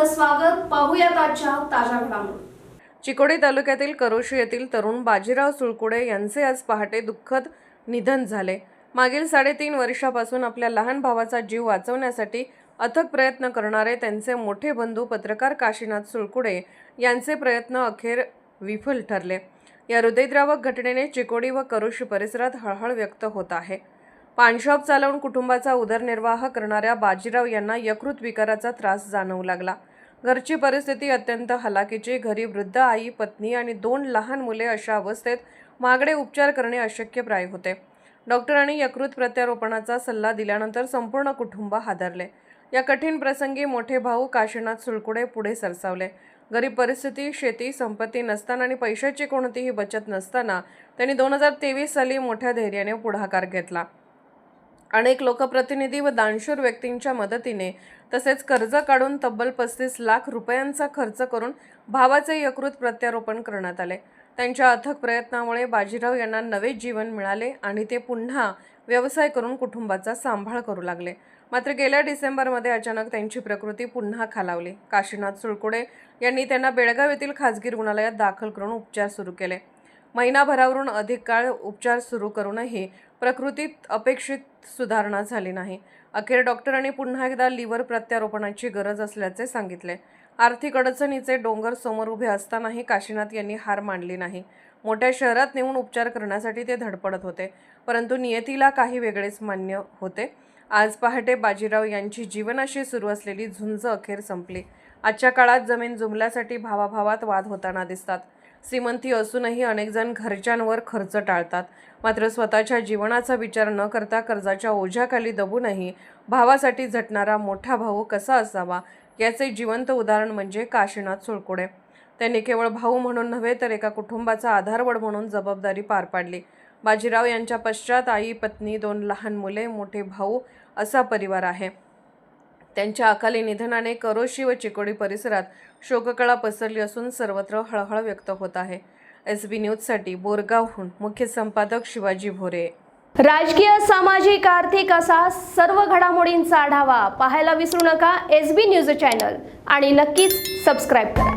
आपलं स्वागत. पाहूयात आजच्या ताज्या घडामोडी. चिकोडी तालुक्यातील करोशी येथील तरुण बाजीराव सुळकुडे यांचे आज पहाटे दुःखद निधन झाले. मागील 3.5 वर्षापासून आपल्या लहान भावाचा जीव वाचवण्यासाठी अथक प्रयत्न करणारे त्यांचे मोठे बंधू पत्रकार काशीनाथ सुळकुडे यांचे प्रयत्न अखेर विफल ठरले. या हृदयद्रावक घटनेने चिकोडी व करोशी परिसरात हळहळ व्यक्त होत आहे. पानशॉप चालवून कुटुंबाचा उदरनिर्वाह करणाऱ्या बाजीराव यांना यकृत विकाराचा त्रास जाणवू लागला. घरची परिस्थिती अत्यंत हलाखीची. घरी वृद्ध आई, पत्नी आणि 2 लहान मुले अशा अवस्थेत महागडे उपचार करणे अशक्यप्राय होते. डॉक्टरांनी यकृत प्रत्यारोपणाचा सल्ला दिल्यानंतर संपूर्ण कुटुंब हादरले. या कठीण प्रसंगी मोठे भाऊ काशीनाथ सुळकुडे पुढे सरसावले. गरीब परिस्थिती, शेती, संपत्ती नसताना आणि पैशाची कोणतीही बचत नसताना त्यांनी 2023 साली मोठ्या धैर्याने पुढाकार घेतला. अनेक लोकप्रतिनिधी व दानशूर व्यक्तींच्या मदतीने तसेच कर्ज काढून तब्बल 35 लाख रुपयांचा खर्च करून भावाचे यकृत प्रत्यारोपण करण्यात आले. त्यांच्या अथक प्रयत्नामुळे बाजीराव यांना नवे जीवन मिळाले आणि ते पुन्हा व्यवसाय करून कुटुंबाचा सांभाळ करू लागले. मात्र गेल्या डिसेंबरमध्ये अचानक त्यांची प्रकृती पुन्हा खालावली. काशीनाथ सुळकुडे यांनी त्यांना बेळगाव येथील खाजगी रुग्णालयात दाखल करून उपचार सुरू केले. महिनाभरावरून अधिक काळ उपचार सुरू करूनही प्रकृतीत अपेक्षित सुधारणा झाली नाही. अखेर डॉक्टरांनी पुन्हा एकदा लिव्हर प्रत्यारोपणाची गरज असल्याचे सांगितले. आर्थिक अडचणीचे डोंगर समोर उभे असतानाही काशीनाथ यांनी हार मानली नाही. मोठ्या शहरात नेऊन उपचार करण्यासाठी ते धडपडत होते, परंतु नियतीला काही वेगळेच मान्य होते. आज पहाटे बाजीराव यांची जीवनाशी सुरू असलेली झुंज अखेर संपली. आजच्या काळात जमीन जुमल्यासाठी भावाभावात वाद होताना दिसतात. श्रीमंती असूनही अनेक जण घरच्यांवर खर्च टाळतात, मात्र स्वतःच्या जीवनाचा विचार न करता कर्जाच्या ओझ्याखाली दबूनही भावासाठी झटणारा मोठा भाऊ कसा असावा याचे जिवंत उदाहरण म्हणजे काशीनाथ सुळकुडे. त्यांनी केवळ भाऊ म्हणून नव्हे तर एका कुटुंबाचा आधारवड म्हणून जबाबदारी पार पाडली. बाजीराव यांच्या पश्चात आई, पत्नी, 2 लहान मुले, मोठे भाऊ असा परिवार आहे. त्यांच्या अकाली निधनाने करोशी व चिकोडी परिसरात शोककळा पसरली असून सर्वत्र हळहळ व्यक्त होत आहे. SB न्यूजसाठी बोरगावहून मुख्य संपादक शिवाजी भोरे. राजकीय, सामाजिक, आर्थिक असा सर्व घडामोडींचा आढावा पाहायला विसरू नका SB न्यूज चॅनल आणि नक्कीच सबस्क्राईब करा.